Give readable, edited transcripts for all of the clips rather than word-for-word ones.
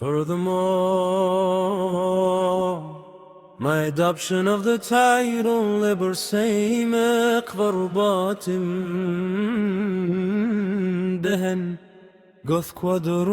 Furthermore, my adoption of the title Libersame Kvarbatim Dehen Goth Quadro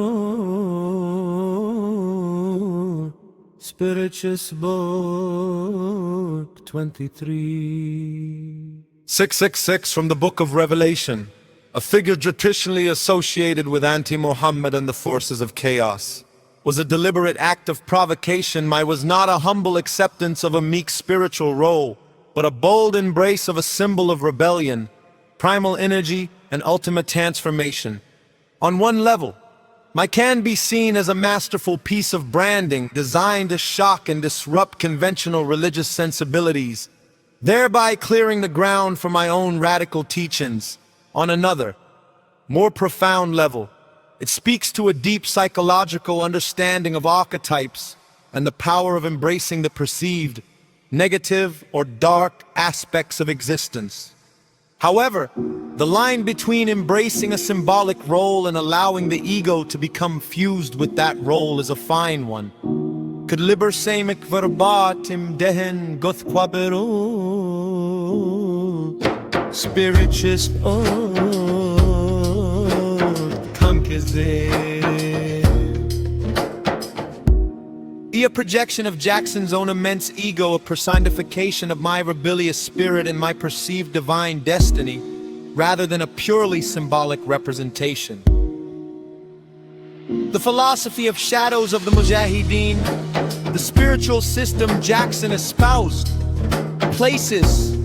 Spiritus Book 23. 666 from the Book of Revelation, a figure traditionally associated with anti-Muhammad and the forces of chaos. Was a deliberate act of provocation. Mine was not a humble acceptance of a meek spiritual role, but a bold embrace of a symbol of rebellion, primal energy, and ultimate transformation. On one level, my can be seen as a masterful piece of branding designed to shock and disrupt conventional religious sensibilities, thereby clearing the ground for my own radical teachings. On another, more profound level, it speaks to a deep psychological understanding of archetypes and the power of embracing the perceived, negative or dark aspects of existence. However, the line between embracing a symbolic role and allowing the ego to become fused with that role is a fine one. Could libersamic verbatim dehen goth quabero spiritus Be a projection of Jackson's own immense ego, a personification of my rebellious spirit and my perceived divine destiny, rather than a purely symbolic representation. The philosophy of shadows of the Mujahideen, the spiritual system Jackson espoused, places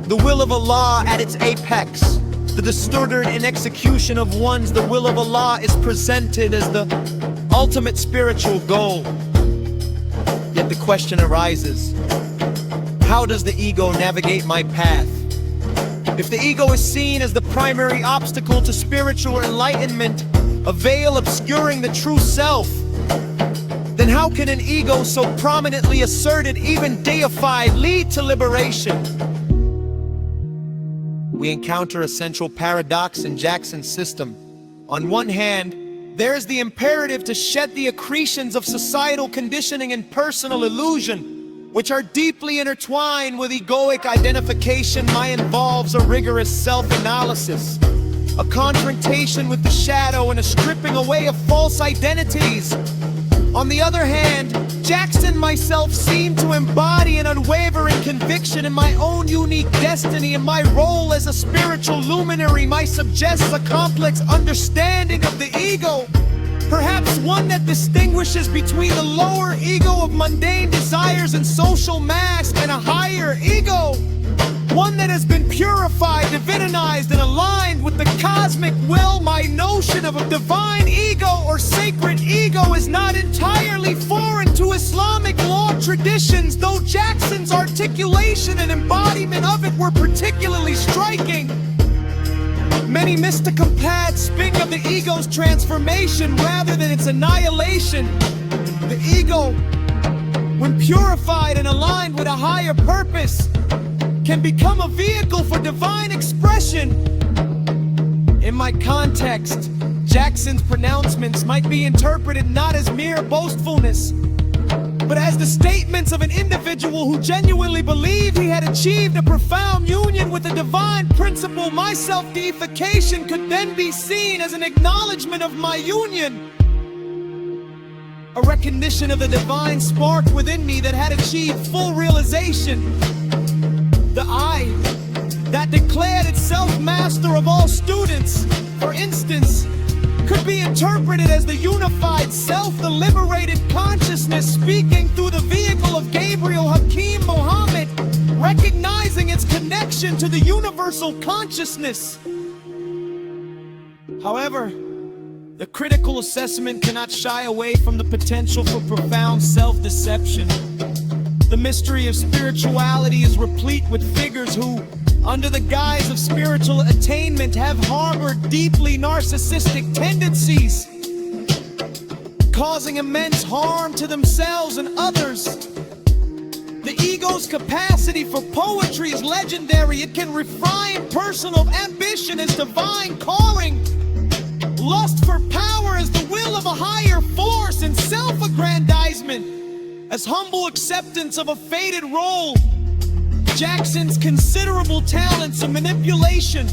the will of Allah at its apex. The distorted in execution of one's the will of Allah is presented as the ultimate spiritual goal. Yet the question arises, how does the ego navigate my path? If the ego is seen as the primary obstacle to spiritual enlightenment, a veil obscuring the true self, then how can an ego so prominently asserted, even deified, lead to liberation? We encounter a central paradox in Jackson's system. On one hand, there is the imperative to shed the accretions of societal conditioning and personal illusion, which are deeply intertwined with egoic identification. Mine involves a rigorous self-analysis, a confrontation with the shadow, and a stripping away of false identities. On the other hand, Jackson myself seemed to embody an unwavering conviction in my own unique destiny, and my role as a spiritual luminary might suggest a complex understanding of the ego, perhaps one that distinguishes between the lower ego of mundane desires and social mask and a higher ego, one that has been purified, divinized, and aligned with the cosmic will. My notion of a divine ego or sacred ego is not entirely foreign to Islamic law traditions, though Jackson's articulation and embodiment of it were particularly striking. Many mystical paths speak of the ego's transformation rather than its annihilation. The ego, when purified and aligned with a higher purpose, can become a vehicle for divine expression. In my context, Jackson's pronouncements might be interpreted not as mere boastfulness, but as the statements of an individual who genuinely believed he had achieved a profound union with the divine principle. My self-deification could then be seen as an acknowledgement of my union, a recognition of the divine spark within me that had achieved full realization. The I that declared itself master of all students, for instance, could be interpreted as the unified self, the liberated consciousness speaking through the vehicle of Gabriel Hakim Muhammad, recognizing its connection to the universal consciousness. However, the critical assessment cannot shy away from the potential for profound self-deception. The mystery of spirituality is replete with figures who, under the guise of spiritual attainment, have harbored deeply narcissistic tendencies, causing immense harm to themselves and others. The ego's capacity for poetry is legendary. It can refine personal ambition as divine calling, lust for power as the will of a higher force. as humble acceptance of a fated role. Jackson's considerable talents of manipulation,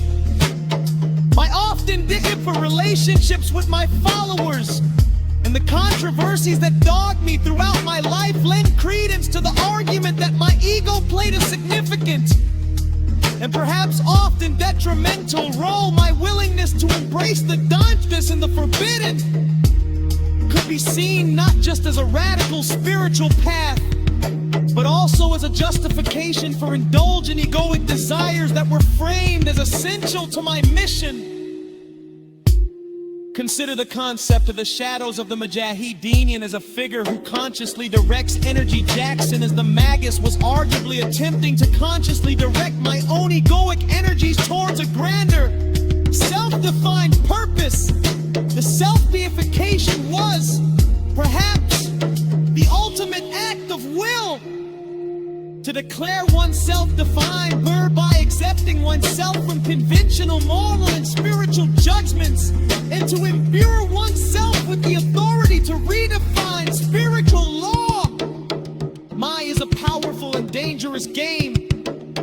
my often digging for relationships with my followers, and the controversies that dogged me throughout my life lend credence to the argument that my ego played a significant and perhaps often detrimental role. My willingness to embrace the dangerous and the forbidden could be seen not just as a radical spiritual path, but also as a justification for indulging egoic desires that were framed as essential to my mission. Consider the concept of the shadows of the Mujahideen as a figure who consciously directs energy. Jackson, as the Magus, was arguably attempting to consciously direct my own egoic energies towards a grander, self-defined purpose. The self-deification was, perhaps, the ultimate act of will. To declare oneself defined, thereby accepting oneself from conventional moral and spiritual judgments, and to imbue oneself with the authority to redefine spiritual law. Maya is a powerful and dangerous game.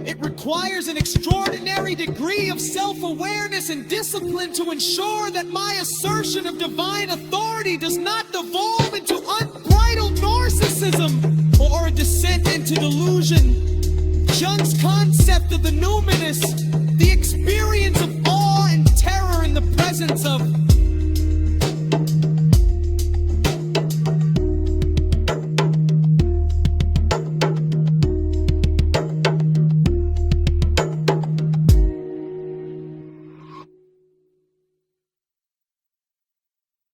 It requires an extraordinary degree of self-awareness and discipline to ensure that my assertion of divine authority does not devolve into unbridled narcissism or a descent into delusion. Jung's concept of the numinous, the experience of awe and terror in the presence of